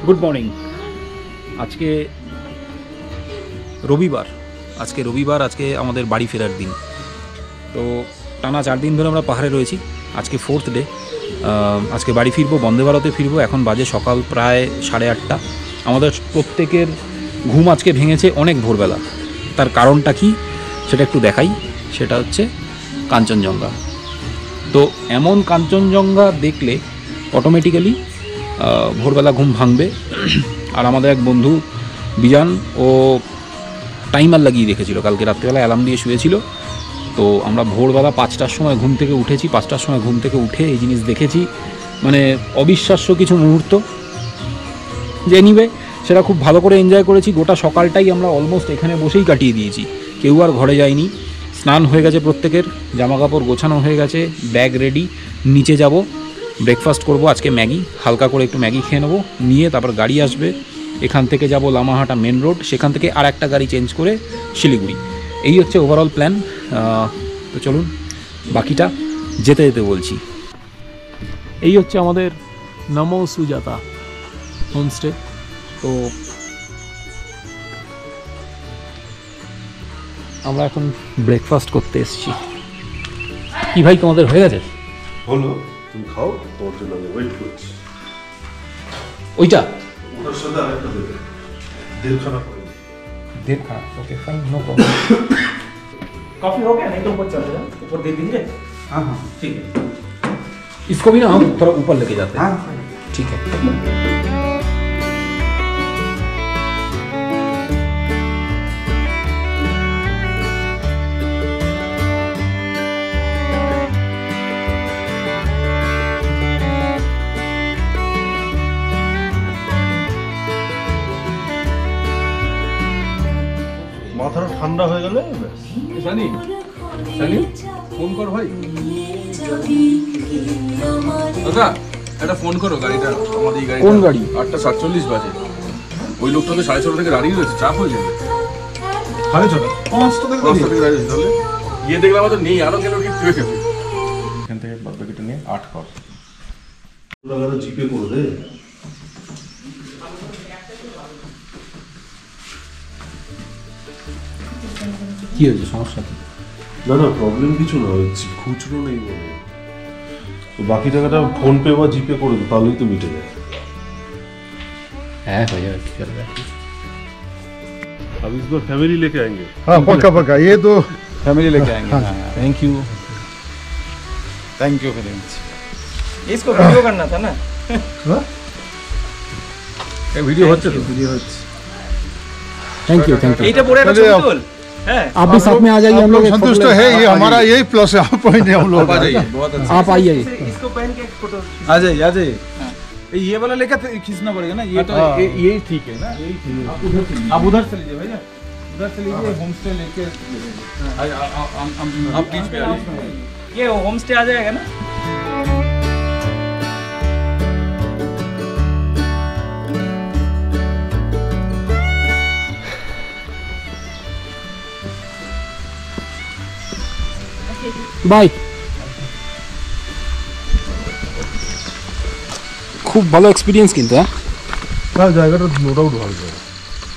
Good morning. আজকে রবিবার, আজকে আমাদের বাড়ি ফেরার দিন। তো টানা 4 দিন ধরে আমরা পাহাড়ে রয়েছি, আজকে 4th ডে। আজকে বাড়ি ফিরবো, বন্দে ভারতে ফিরবো। এখন বাজে সকাল প্রায় 8:30। আমাদের প্রত্যেকের ঘুম আজকে ভেঙেছে অনেক ভোরবেলা। তার কারণটা কি সেটা একটু দেখাই। সেটা হচ্ছে কাঞ্চনজঙ্ঘা। তো এমন কাঞ্চনজঙ্ঘা দেখলে অটোমেটিক্যালি ভোরবেলা ঘুম ভাঙবে। আর আমাদের এক বন্ধু বিজান, ও টাইমার লাগিয়ে রেখেছিল, কালকে রাত্রিবেলা অ্যালার্ম দিয়ে শুয়েছিল। তো আমরা ভোরবেলা 5টার সময় ঘুম থেকে উঠেছি। 5টার সময় ঘুম থেকে উঠে এই জিনিস দেখেছি, মানে অবিশ্বাস্য কিছু মুহূর্ত। যে এনিওয়ে সেটা খুব ভালো করে এনজয় করেছি। গোটা সকালটাই আমরা অলমোস্ট এখানে বসেই কাটিয়ে দিয়েছি, কেউ আর ঘরে যায়নি। স্নান হয়ে গেছে প্রত্যেকের, জামা কাপড় গোছানো হয়ে গেছে, ব্যাগ রেডি। নিচে যাব, ব্রেকফাস্ট করব। আজকে ম্যাগি, হালকা করে একটু ম্যাগি খেয়ে নেবো। নিয়ে তারপর গাড়ি আসবে, এখান থেকে যাব লামাহাটা মেন রোড, সেখান থেকে আর একটা গাড়ি চেঞ্জ করে শিলিগুড়ি। এই হচ্ছে ওভারঅল প্ল্যান। তো চলুন বাকিটা যেতে যেতে বলছি। এই হচ্ছে আমাদের নমো সুজাতা হোমস্টে। তো আমরা এখন ব্রেকফাস্ট করতে এসেছি। কি ভাই তোমাদের হয়ে গেছে? হলো, তুমি খাও, তোমার জন্য আমি ওয়েট করছি। ওইটা ওটার সাথে আরেকটা দেবে, 1.5খানা করে। 1.5 okay fine, no problem. Coffee हो गया? नहीं तो ऊपर चल जाए, ऊपर दे दीजिए। हाँ हाँ ठीक है। इसको भी ना हम थोड़ा ऊपर लेके जाते हैं। हाँ ठीक है। মাথাটা ঠান্ডা হয়ে গেলে সানি সানি ফোন কর ভাই। দাদা একটা ফোন করো, গাড়িটা আমাদের এই গাড়ি। কোন গাড়ি? 8:47 বাজে। ওই লোকটা তো 6:30 থেকে দাঁড়িয়ে রয়েছে, চাপ হয়ে যাবে। 6:30 5টা থেকে 5টা থেকে দাঁড়িয়ে তাহলে গিয়ে দেখলাম তো নেই, আরো গেল কি থেকে যাবে। এখান থেকে বাদ বাকিটা নিয়ে 8 কর। টাকাটা জিপে করে দে। কি হয়েছে, সমস্যা কি? না না, প্রবলেম কিছু না, খুচরো নেই বলে। তো বাকি টাকাটা ফোন পে বা জিপে করে দে, তাহলেই তো মিটে যায়। হ্যাঁ হয়ে যাবে, কি করবে। अब इस बार फैमिली लेके आएंगे। हाँ पक्का पक्का, ये तो फैमिली लेके आएंगे। Thank you very much. इसको वीडियो करना था ना। वीडियो होচ্ছে তো, वीडियो होচ্ছে। थैंक यू এইটা পরে একটা ছবি তুল। হ্যাঁ आप भी साथ में आ जाइए, हम हम लोग लोग संतुष्ट है, ये हमारा यही प्लस है। आप पॉइंट है हम लोग। आ जाइए, बहुत अच्छा। आप आइए। इसको पहन के एक फोटो। आ जाइए। ये वाला लेकर खींचना पड़ेगा ना, ये तो ये ठीक है ना, यही ठीक है। आप उधर से लीजिए भैया, उधर से लीजिए, होम स्टे लेके आप बीच में आ जाइए। ये होम स्टे आ जाएगा ना। বাই। খুব ভালো এক্সপিরিয়েন্স কিন্তু। হ্যাঁ, জায়গাটা নো ডাউট ভালো জায়গা।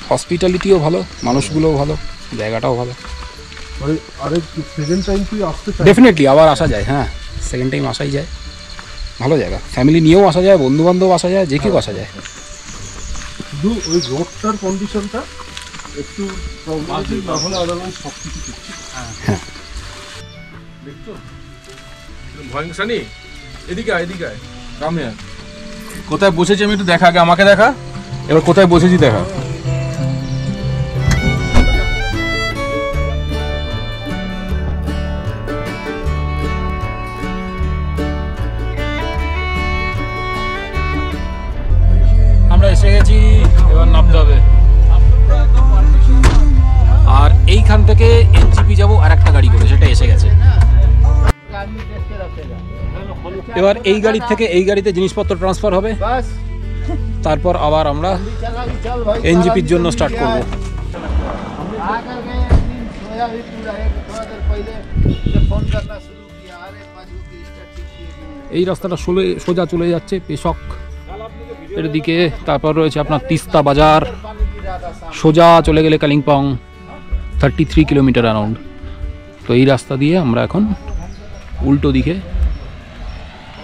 হসপিটালিটিও ভালো, মানুষগুলোও ভালো, জায়গাটাও ভালো। মানে আরে সেকেন্ড টাইম তুই আসতে চাই? ডেফিনেটলি আবার আসা যায়। হ্যাঁ, সেকেন্ড টাইম আসাই যায়। ভালো জায়গা, ফ্যামিলি নিয়েও আসা যায়, বন্ধু বান্ধব আসা যায়, যে কেউ আসা যায়। শুধু ওই রোডটার কন্ডিশনটা একটু প্রবলেম, না হলে আদারওয়াইজ সব কিছু ঠিক। হ্যাঁ দেখছো ভয়ঙ্কর সানি, এদিকে আয়, এদিকে আয়। Come here. কোথায় বসেছি আমি একটু দেখা, আগে আমাকে দেখা। এবার কোথায় বসেছি দেখা। আমরা এসে গেছি, এবার নামতে হবে। আর এইখান থেকে এনজিপি যাব আর একটা গাড়ি করে, সেটা এসে গেছে। এবার এই গাড়ির থেকে এই গাড়িতে জিনিসপত্র ট্রান্সফার হবে, তারপর আবার আমরা এনজিপির জন্য স্টার্ট করব। এই রাস্তাটা সোজা চলে যাচ্ছে পেশক এর দিকে। তারপর রয়েছে আপনার তিস্তা বাজার, সোজা চলে গেলে কালিম্পং, 33 কিলোমিটার অ্যারাউন্ড। তো এই রাস্তা দিয়ে আমরা এখন উল্টো দিকে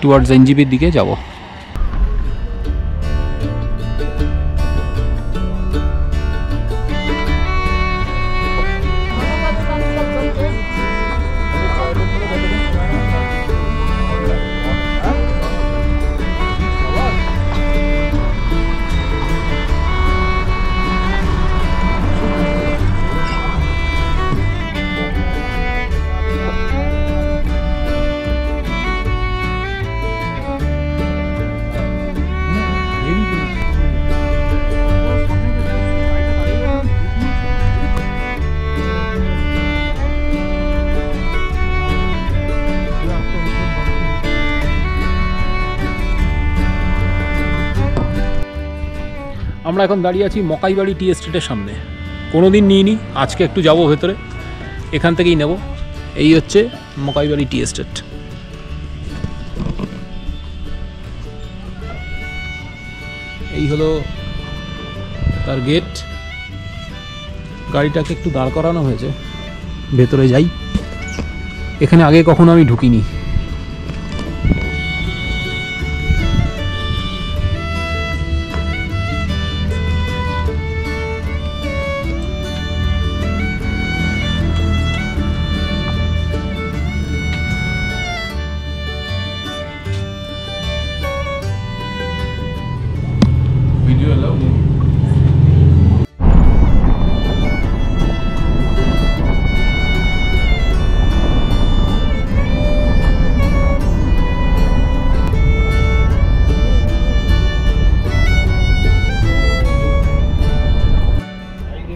টুয়ার্ডস এনজিপির দিকে যাব। আমরা এখন দাঁড়িয়ে আছি মকাইবাড়ি টি এস্টেটের সামনে। কোনো দিন নিইনি, আজকে একটু যাব ভেতরে, এখান থেকেই নেব। এই হচ্ছে মকাইবাড়ি টি এস্টেট। এই হলো তার গেট। গাড়িটাকে একটু দাঁড় করানো হয়েছে, ভেতরে যাই। এখানে আগে কখনো আমি ঢুকিনি।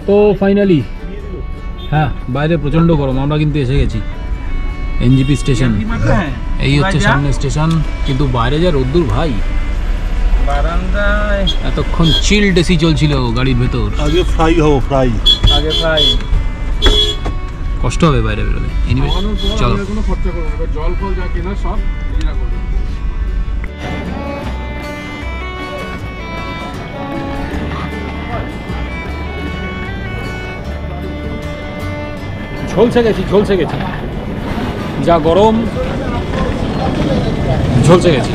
তো ফাইনালি হ্যাঁ, বাইরে প্রচণ্ড গরম, আমরা কিন্তু এসে গেছি এনজিপি স্টেশন। এই হচ্ছে সামনে স্টেশন, কিন্তু বাইরে যা রোদ্দুর ভাই। বারান্দায় এতক্ষণ চিল্ড এসি চলছিল গাড়ির ভেতর। আগে ফ্রাই হবো, ফ্রাই আগে প্রায় কষ্ট হবে বাইরে বেরোলে। এনিওয়ে চলো। কোনো খরচা করবো না, জল ফল যা কেনার সব নিজেরা করবো। ঝলসে গেছি, যা গরম, ঝলসে গেছি।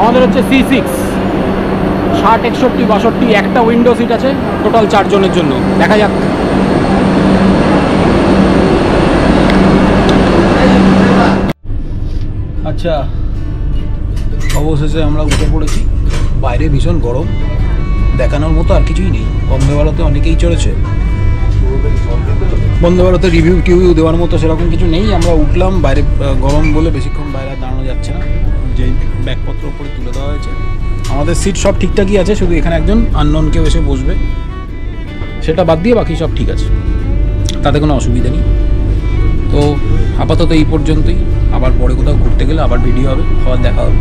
আমাদের হচ্ছে C6, 60, 61, 62, একটা উইন্ডো সিট আছে, টোটাল 4 জনের জন্য। দেখা যাক। আচ্ছা, অবশেষে আমরা উঠে পড়েছি। বাইরে ভীষণ গরম, দেখানোর মতো আর কিছুই নেই। বন্দে ভারতে অনেকেই চড়েছে, বন্দে ভারতে রিভিউ দেওয়ার মতো সেরকম কিছু নেই। আমরা উঠলাম, বাইরে গরম বলে বেশিক্ষণ বাইরে দাঁড়ানো যাচ্ছে না। যে ব্যাগপত্র উপরে তুলে দেওয়া হয়েছে, আমাদের সিট সব ঠিকঠাকই আছে, শুধু এখানে একজন আননোন কেউ এসে বসবে, সেটা বাদ দিয়ে বাকি সব ঠিক আছে, তাতে কোনো অসুবিধা নেই। তো আপাতত এই পর্যন্তই। আবার পরে কোথাও ঘুরতে গেলে আবার ভিডিও হবে, আবার দেখা হবে।